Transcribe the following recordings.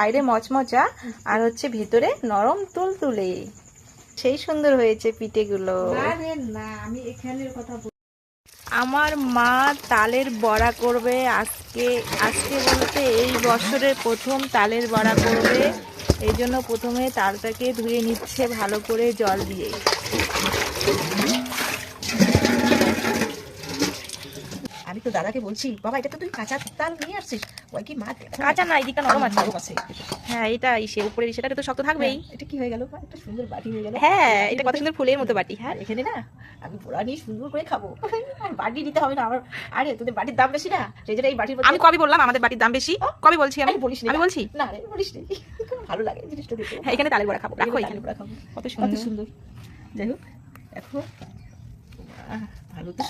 বাইরে মচমচা আর হচ্ছে ভেতরে নরম তুলতুলে। সেই সুন্দর হয়েছে পিঠেগুলো। আমার মা তালের বড়া করবে আজকে। আজকে বলতে এই বছরের প্রথম তালের বড়া করবে। এই জন্য প্রথমে তালটাকে ধুয়ে নিচ্ছে ভালো করে জল দিয়ে। আমি তো দাদাকে বলছি, বাবা এটা তো তুই কাঁচা তাল নিয়ে আসছিস। ওই কি মা কাঁচা না, এদিকটা নরম আছে। হ্যাঁ, এটা ইসে উপরের ইসেটা তো শক্ত থাকবেই। এটা কি হয়ে গেল? একটা সুন্দর বাটি হয়ে গেল। হ্যাঁ, এটা কত সুন্দর ফুলের মতো বাটি। হ্যাঁ, এখানে না আমি বড়া নিয়ে সুন্দর করে খাবো। বাটি দিতে হবে না আমার। আরে তোদের বাটির দাম বেশি না, সেই জন্য এই বাটির আমি কবে বললাম আমাদের বাটির দাম বেশি? কবে বলছি আমি? বলিস আমি বলছি না রে, বলিস নি। ভালো লাগে জিনিসটা দেখতে। হ্যাঁ, এখানে তালের বড়া খাবো। রাখো এখানে বড়া খাবো। কত কত সুন্দর। সুন্দর। যাই হোক এখন ভালো তো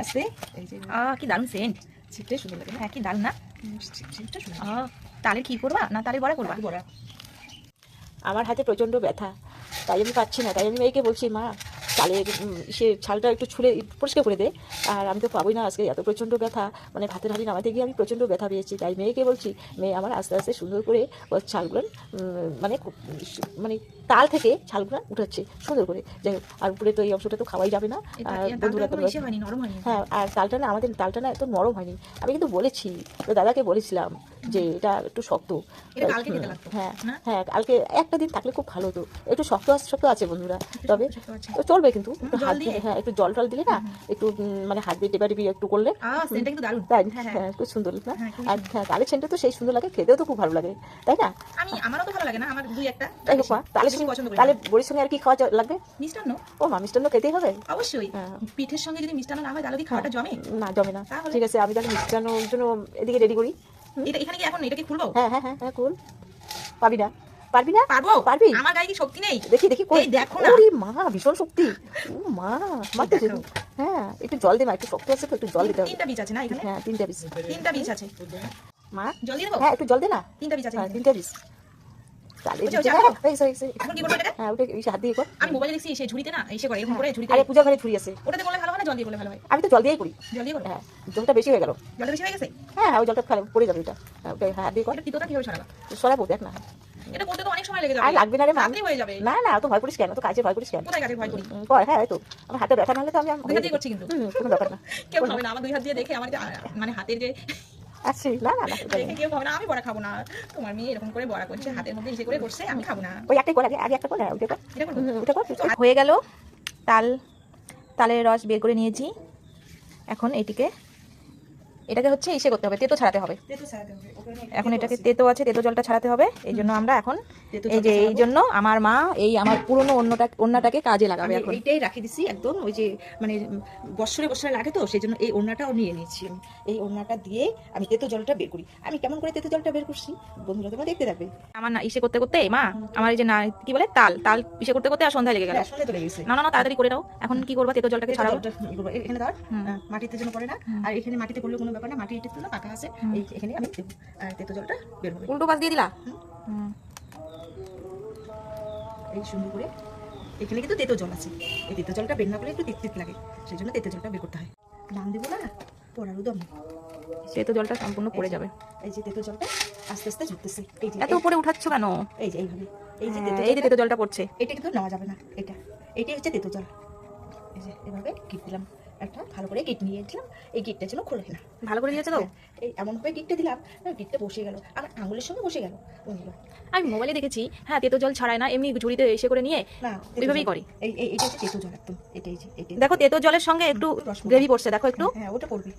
আছে। এই যে কি দারুণ সেন্ট। ছিটটাই সুন্দর লাগে। হ্যাঁ, কি দারুণ না? ছিটটা সুন্দর। তালের কি করবা না তালের বড়া করবা? বড়া। আমার হাতে প্রচণ্ড ব্যথা, তাই আমি পাচ্ছি না। তাই আমি মেয়েকে বলছি, মা চালে সে ছালটা একটু ছুলে পরিষ্কার করে দে। আর আমি তো পাবোই না আজকে, এত প্রচণ্ড ব্যথা, মানে ভাতের হাঁড়ি নামাতে গিয়ে আমি প্রচণ্ড ব্যথা পেয়েছি। তাই মেয়েকে বলছি, মেয়ে আমার আস্তে আস্তে সুন্দর করে ওর ছালগুলো মানে মানে তাল থেকে ছালগুলো উঠাচ্ছে সুন্দর করে। যাই হোক, আর উপরে তো এই অংশটা তো খাওয়াই যাবে না। আর বন্ধুরা তো হ্যাঁ, আর তালটা না আমাদের তালটা না এত নরম হয়নি। আমি কিন্তু বলেছি তো দাদাকে বলেছিলাম যে এটা একটু শক্ত। হ্যাঁ হ্যাঁ, কালকে একটা দিন থাকলে খুব ভালো হতো। একটু শক্ত শক্ত আছে বন্ধুরা, তবে চলবে কিন্তু একটু হাত দিয়ে। হ্যাঁ, একটু জল টল দিলে না, একটু মানে হাত দিয়ে টেপা টেপি একটু করলে তাই। হ্যাঁ, খুব সুন্দর না? আর হ্যাঁ, তালের সেন্টটা তো সেই সুন্দর লাগে, খেতেও তো খুব ভালো লাগে, তাই না? আমারও তো ভালো লাগে না, আমার দুই একটা। তাই হোক মা, তাহলে বড়ির সঙ্গে আর কি খাওয়া লাগবে? মিষ্টান্ন। ও মা, মিষ্টান্ন খেতেই হবে অবশ্যই। পিঠের সঙ্গে যদি মিষ্টান্ন না হয় তাহলে কি খাওয়াটা জমে? না, জমে না। ঠিক আছে, আমি তাহলে মিষ্টান্নর জন্য এদিকে রেডি করি। এটা এখানে কি এখন এটাকে খুলবো? হ্যাঁ হ্যাঁ হ্যাঁ, খুল। পারবি না? পারবি না? পারবো। পারবি? আমার গায়ে কি শক্তি নেই? দেখি দেখি, এই দেখো না। ওরে মা, ভীষণ শক্তি। ও মা, মারতে শুরু। হ্যাঁ, একটু জল দে মা, একটু শক্ত আছে তো, একটু জল দিতে হবে। তিনটা বীজ আছে না এখানে? হ্যাঁ, তিনটা পিস। তিনটা বীজ আছে মা, জল দিয়ে দেবো? হ্যাঁ একটু জল দে না। তিনটা বীজ আছে হ্যাঁ, তিনটা পিস। তাহলে এখন কি করবো এটা? হ্যাঁ, ওটা হাত দিয়ে কর। আমি মোবাইলে দেখছি এসে ঝুড়িতে না এসে করে এরকম করে ঝুড়িতে। আরে পূজা ঘরে ঝুড়ি আছে, ওটাতে করলে ভালো হয় না জল দিয়ে করলে ভালো হয়? আমি তো জল দিয়েই করি। জল দিয়ে করো? হ্যাঁ, জলটা বেশি হয়ে গেল। জলটা বেশি হয়ে গেছে? হ্যাঁ হ্যাঁ, ওই জলটা খালি পড়ে যাবে। ওটা ওটা হাত দিয়ে কর। এটা তিতোটা কিভাবে সরাবা? সরাবো, দেখ না। এটা করতে তো অনেক সময় লেগে যাবে। আর লাগবে না রে মা, তাড়াতাড়ি হয়ে যাবে। না না, তো ভয় করিস কেন? তো কাজে ভয় করিস কেন? কোথায় কাজে ভয় করি? কর। হ্যাঁ, এই তো আমার হাতে ব্যথা না হলে তো আমি দুই হাত দিয়ে করছি কিন্তু। কোনো ব্যাপার না। কেউ খাবে না আমার দুই হাত দিয়ে দেখে, আমার যে মানে হাতের যে আচ্ছা, না না না, দেখে কেউ খাবে না। আমি বড়া খাবো না। তোমার মেয়ে এরকম করে বড়া করছে, হাতের মধ্যে ইসে করে করছে, আমি খাবো না। ওই একটাই কর, আগে একটা কর। হ্যাঁ, ওটা কর। এটা করবো? ওটা কর। হয়ে গেল। তালের রস বের করে নিয়েছি। এখন এটাকে হচ্ছে ইসে করতে হবে, তেতো ছাড়াতে হবে। এখন এটাকে তেতো আছে, তেতো জলটা ছাড়াতে হবে। এই জন্য আমরা এখন এই জন্য আমার মা এই আমার পুরনো ওড়নাটাকে কাজে লাগাবে। এখন এইটাই রাখি দিছি একদম, ওই যে মানে বছরে বছরে লাগে তো, সেই জন্য এই ওড়নাটাও নিয়ে নিয়েছি আমি। এই ওড়নাটা দিয়ে আমি তেতো জলটা বের করি। আমি কেমন করে তেতো জলটা বের করছি বন্ধুরা তোমরা দেখতে থাকবে। আমার না ইসে করতে করতে মা আমার এই যে না কি বলে তাল ইসে করতে করতে আর সন্ধ্যায় লেগে গেল। সন্ধ্যা তো লেগেছে। না তাড়াতাড়ি করে দাও। এখন কি করবা? তেতো জলটাকে ছাড়াবো। এখানে ধর, মাটিতে যেন পড়ে না। আর এখানে মাটিতে পড়লে কোনো ব্যাপার না, মাটি এটা তো পাকা আছে। এই এখানে আমি দেবো, আর তেতো জলটা বের হবে। উল্টো পাশ দিয়ে দিলা। এই সুন্দর করে এখানে কিন্তু তেতো জল আছে। এই তেতো জলটা বের না করলে একটু তিত তিত লাগে, সেই জন্য তেতো জলটা বের করতে হয়। নাম দেবো না, পড়ার উদম। তেতো জলটা সম্পূর্ণ পড়ে যাবে। এই যে তেতো জলটা আস্তে আস্তে ঝুঁকতেছে। এই যে এত উপরে উঠাচ্ছ কেন? এই যে এইভাবে, এই যে তেতো জলটা পড়ছে। এটা কিন্তু নেওয়া যাবে না। এটাই হচ্ছে তেতো জল। এই যে এভাবে গিট দিলাম, একটা ভালো করে গিট নিয়ে দিলাম। এই গিটটা যেন খোলে না। ভালো করে দিয়েছে তো? এই এমনভাবে গিটটা দিলাম, গিটটা বসে গেল, আমার আঙুলের সঙ্গে বসে গেল। আমি মোবাইলে দেখেছি, হ্যাঁ তেতো জল ছাড়ায় না, এমনি ঝুড়িতে এসে করে নিয়ে না ওইভাবেই করি। এইটা হচ্ছে তেতো জল একদম। এটাই দেখো তেতো জলের সঙ্গে একটু গ্রেভি পড়ছে, দেখো একটু। হ্যাঁ, ওটা পড়বে।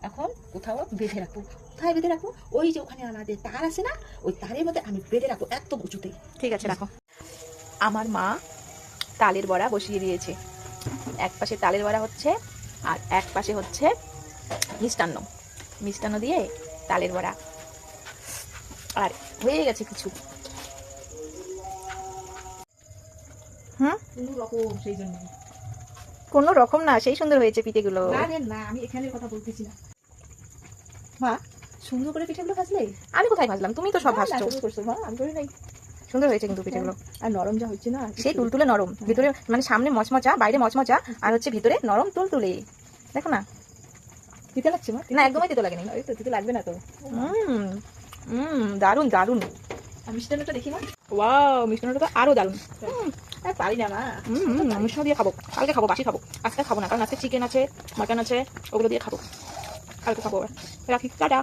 এখন কোথাও বেঁধে রাখবো। কোথায় বেঁধে রাখবো? ওই যে ওখানে আমাদের তার আছে না, ওই তারের মধ্যে আমি বেঁধে রাখবো একদম উঁচুতে। ঠিক আছে, রাখো। আমার মা তালের বড়া বসিয়ে দিয়েছে। এক পাশে তালের বড়া হচ্ছে আর এক পাশে হচ্ছে মিষ্টান্ন দিয়ে তালের বড়া। আর হয়ে গেছে কিছু। সেই জন্য কোনো রকম না, সেই সুন্দর হয়েছে পিঠেগুলো। না, আমি এখানে কথা বলতেছি না। মা, সুন্দর করে পিঠেগুলো ভাজলে? আমি কোথায় ভাজলাম? তুমি তো সব ভাজছো। মা, আমি করে নাই। সুন্দর হয়েছে কিন্তু পিঠেগুলো। আর নরম যা হচ্ছে না, সেই তুলতুলে নরম, ভিতরে মানে সামনে মচমচা, বাইরে মচমচা আর হচ্ছে ভিতরে নরম তুলতুলে। দেখো না তিতে লাগছে মা? না একদমই তেতো লাগেনি। ওই তো তিতে লাগবে না তো। দারুণ দারুণ। আর মিষ্টান্নটা দেখি মা। ওয়াও, মিষ্টান্নটা তো আরো দারুণ। আর পারি না মা। মিষ্টান্ন দিয়ে খাবো, কালকে খাবো, বাসি খাবো, আজকে খাবো না, কারণ আজকে চিকেন আছে, মাটন আছে, ওগুলো দিয়ে খাবো, কালকে খাবো। রাখি, টাটা।